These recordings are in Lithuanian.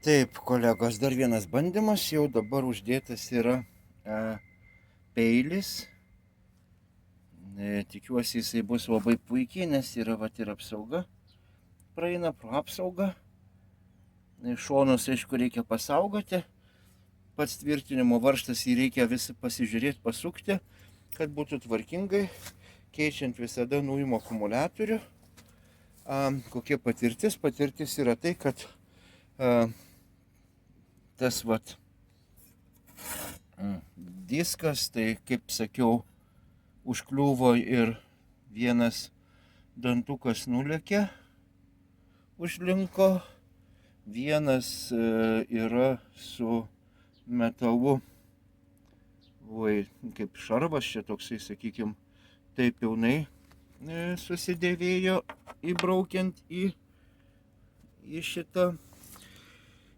Taip, kolegos, dar vienas bandymas, jau dabar uždėtas yra peilis. Tikiuosi jisai bus labai puikiai, nes yra ir apsauga. Praeina pro apsaugą. Šonus, aišku, reikia pasaugoti. Pats tvirtinimo varžtas jį reikia visi pasižiūrėti, pasukti, kad būtų tvarkingai, keičiant visada nuimo akumuliatorių. Kokia patirtis? Patirtis yra tai, kad tas diskas, tai kaip sakiau, užkliuvo ir vienas dantukas nulėkė, užlinko, vienas yra su metalu, kaip šarvas čia toksai, sakykime, taip pilnai susidėvėjo, įbraukiant į šitą,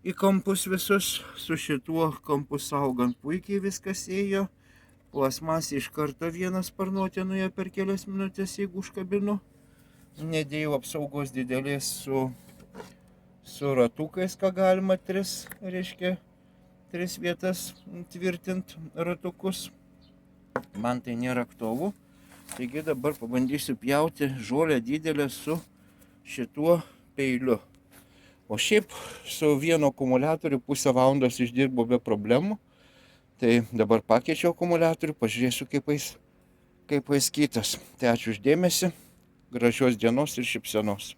į kampus visus. Su šituo kampus saugant puikiai viskas ėjo. Plasmasė iš karto vieną sparnuotę nuėjo per kelias minutės, jeigu užkabinu. Nedėjau apsaugos didelės su ratukais, ką galima tris vietas tvirtinti ratukus. Man tai nėra aktualu. Taigi dabar pabandysiu pjauti žolę didelę su šituo peiliu. O šiaip su vienu akumuliatoriu pusę valandos išdirbo be problemų. Tai dabar pakeičiau akumuliatorių, pažiūrėsiu kaip jis kitas. Tai ačiū už dėmesį, gražios dienos ir šypsenos.